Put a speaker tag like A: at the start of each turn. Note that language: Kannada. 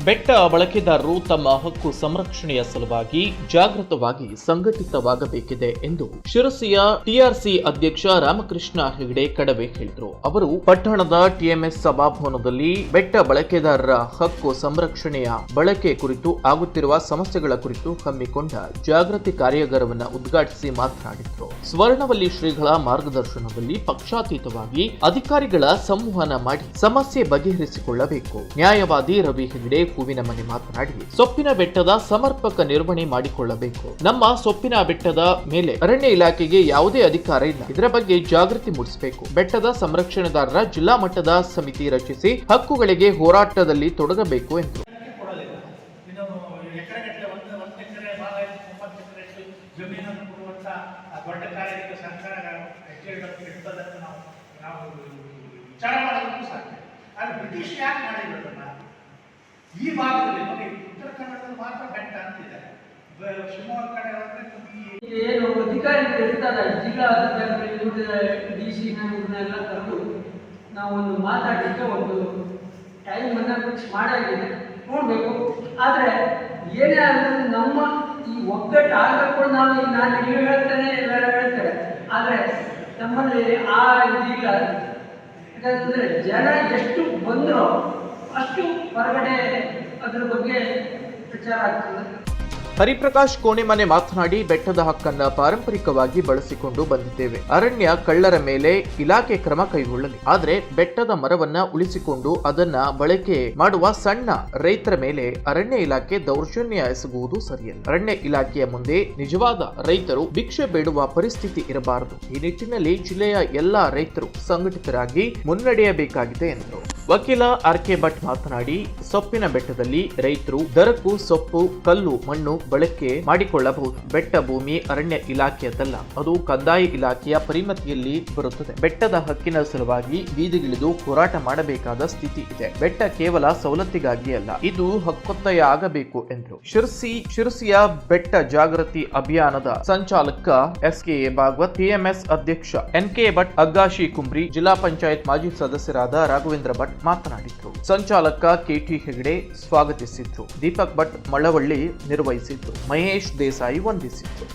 A: ಬೆಟ್ಟ ಬಳಕೆದಾರರು ತಮ್ಮ ಹಕ್ಕು ಸಂರಕ್ಷಣೆಯ ಸಲುವಾಗಿ ಜಾಗೃತವಾಗಿ ಸಂಘಟಿತವಾಗಬೇಕಿದೆ ಎಂದು ಶಿರಸಿಯ ಟಿಆರ್ಸಿ ಅಧ್ಯಕ್ಷ ರಾಮಕೃಷ್ಣ ಹೆಗಡೆ ಕಡವೆ ಹೇಳಿದರು. ಅವರು ಪಟ್ಟಣದ ಟಿಎಂಎಸ್ ಸಭಾಭವನದಲ್ಲಿ ಬೆಟ್ಟ ಬಳಕೆದಾರರ ಹಕ್ಕು ಸಂರಕ್ಷಣೆಯ ಬಳಕೆ ಕುರಿತು ಆಗುತ್ತಿರುವ ಸಮಸ್ಯೆಗಳ ಕುರಿತು ಹಮ್ಮಿಕೊಂಡ ಜಾಗೃತಿ ಕಾರ್ಯಾಗಾರವನ್ನು ಉದ್ಘಾಟಿಸಿ ಮಾತನಾಡಿದರು. ಸ್ವರ್ಣವಲ್ಲಿ ಶ್ರೀಗಳ ಮಾರ್ಗದರ್ಶನದಲ್ಲಿ ಪಕ್ಷಾತೀತವಾಗಿ ಅಧಿಕಾರಿಗಳ ಸಂವಹನ ಮಾಡಿ ಸಮಸ್ಯೆ ಬಗೆಹರಿಸಿಕೊಳ್ಳಬೇಕು. ನ್ಯಾಯವಾದಿ ರವಿ ಹೆಗಡೆ ಹೂವಿನ ಮನೆ ಮಾತನಾಡಿ, ಸೊಪ್ಪಿನ ಬೆಟ್ಟದ ಸಮರ್ಪಕ ನಿರ್ವಹಣೆ ಮಾಡಿಕೊಳ್ಳಬೇಕು. ನಮ್ಮ ಸೊಪ್ಪಿನ ಬೆಟ್ಟದ ಮೇಲೆ ಅರಣ್ಯ ಇಲಾಖೆಗೆ ಯಾವುದೇ ಅಧಿಕಾರ ಇಲ್ಲ. ಇದರ ಬಗ್ಗೆ ಜಾಗೃತಿ ಮೂಡಿಸಬೇಕು. ಬೆಟ್ಟದ ಸಂರಕ್ಷಣೆದಾರರ ಜಿಲ್ಲಾ ಮಟ್ಟದ ಸಮಿತಿ ರಚಿಸಿ ಹಕ್ಕುಗಳಿಗೆ ಹೋರಾಟದಲ್ಲಿ ತೊಡಗಬೇಕು ಎಂದರು.
B: ಬ್ರಿಟಿಷ್ ಯಾಕೆ ಮಾಡಿರೋದನ್ನ ಈ ಭಾಗದಲ್ಲಿ ನೋಡಿ, ಉತ್ತರ ಕನ್ನಡದಲ್ಲಿ ಮಾತ್ರ ಬೆಟ್ಟ ಅಂತಿದ್ದಾರೆ. ಶಿವಮೊಗ್ಗ ಕಡೆ
C: ಏನು ಅಧಿಕಾರಿಗಳು ಇರ್ತಾರೆ, ಜಿಲ್ಲಾ ಅಧಿಕಾರಿಗಳು DC ಇವ್ರನ್ನೆಲ್ಲ ಕರೆದು ನಾವೊಂದು ಮಾತಾಡಲಿಕ್ಕೆ ಒಂದು ಟೈಮ್ ಅನ್ನ ಫಿಕ್ಸ್ ಮಾಡಾಗಿದೆ, ನೋಡ್ಬೇಕು. ಆದರೆ ಏನೇ ಆದರೂ ನಮ್ಮ ಈ ಒಗ್ಗಟ್ಟು ಆಗಬೇಕು. ನಾನು ನೀವು ಹೇಳ್ತೇನೆ, ಎಲ್ಲ ಹೇಳ್ತಾರೆ, ಆದರೆ ನಮ್ಮಲ್ಲಿ ಆ ಇದಿಲ್ಲ. ಯಾಕಂದ್ರೆ ಜನ ಎಷ್ಟು ಬಂದರೋ ಅಷ್ಟು ಹೊರಗಡೆ ಅದ್ರ ಬಗ್ಗೆ ಪ್ರಚಾರ ಆಗ್ತದೆ.
A: ಹರಿಪ್ರಕಾಶ್ ಕೋಣೆಮನೆ ಮಾತನಾಡಿ, ಬೆಟ್ಟದ ಹಕ್ಕನ್ನ ಪಾರಂಪರಿಕವಾಗಿ ಬಳಸಿಕೊಂಡು ಬಂದಿದ್ದೇವೆ. ಅರಣ್ಯ ಕಳ್ಳರ ಮೇಲೆ ಇಲಾಖೆ ಕ್ರಮ ಕೈಗೊಳ್ಳಲಿ, ಆದರೆ ಬೆಟ್ಟದ ಮರವನ್ನ ಉಳಿಸಿಕೊಂಡು ಅದನ್ನ ಬಳಕೆ ಮಾಡುವ ಸಣ್ಣ ರೈತರ ಮೇಲೆ ಅರಣ್ಯ ಇಲಾಖೆ ದೌರ್ಜನ್ಯ ಎಸಗುವುದು ಸರಿಯಲ್ಲ. ಅರಣ್ಯ ಇಲಾಖೆಯ ಮುಂದೆ ನಿಜವಾದ ರೈತರು ಭಿಕ್ಷೆ ಬೇಡುವ ಪರಿಸ್ಥಿತಿ ಇರಬಾರದು. ಈ ನಿಟ್ಟಿನಲ್ಲಿ ಜಿಲ್ಲೆಯ ಎಲ್ಲಾ ರೈತರು ಸಂಘಟಿತರಾಗಿ ಮುನ್ನಡೆಯಬೇಕಾಗಿದೆ ಎಂದರು. ವಕೀಲ ಆರ್.ಕೆ. ಭಟ್ ಮಾತನಾಡಿ, ಸೊಪ್ಪಿನ ಬೆಟ್ಟದಲ್ಲಿ ರೈತರು ದರಕು ಸೊಪ್ಪು, ಕಲ್ಲು, ಮಣ್ಣು ಬಳಕೆ ಮಾಡಿಕೊಳ್ಳಬಹುದು. ಬೆಟ್ಟ ಭೂಮಿ ಅರಣ್ಯ ಇಲಾಖೆಯದಲ್ಲ, ಅದು ಕಂದಾಯ ಇಲಾಖೆಯ ಪರಿಮಿತಿಯಲ್ಲಿ ಬರುತ್ತದೆ. ಬೆಟ್ಟದ ಹಕ್ಕಿನ ಸಲುವಾಗಿ ಬೀದಿಗಿಳಿದು ಹೋರಾಟ ಮಾಡಬೇಕಾದ ಸ್ಥಿತಿ ಇದೆ. ಬೆಟ್ಟ ಕೇವಲ ಸವಲತ್ತಿಗಾಗಿ ಅಲ್ಲ, ಇದು ಹಕ್ಕೊತ್ತಾಯ ಆಗಬೇಕು ಎಂದರು. ಶಿರಸಿಯ ಬೆಟ್ಟ ಜಾಗೃತಿ ಅಭಿಯಾನದ ಸಂಚಾಲಕ ಎಸ್.ಕೆ. ಭಾಗವತ್, ಟಿಎಂಎಸ್ ಅಧ್ಯಕ್ಷ ಎನ್.ಕೆ. ಭಟ್, ಅಗ್ಗಾಶಿ ಕುಂಬ್ರಿ, ಜಿಲ್ಲಾ ಪಂಚಾಯತ್ ಮಾಜಿ ಸದಸ್ಯರಾದ ರಾಘವೇಂದ್ರ ಭಟ್ ಮಾತನಾಡಿದ್ರು. ಸಂಚಾಲಕ ಕೆ.ಟಿ. ಹೆಗಡೆ ಸ್ವಾಗತಿಸಿದ್ರು. ದೀಪಕ್ ಭಟ್ ಮಳವಳ್ಳಿ ನಿರ್ವಹಿಸಿದ್ರು. ಮಹೇಶ್ ದೇಸಾಯಿ ವಂದಿಸಿದ್ರು.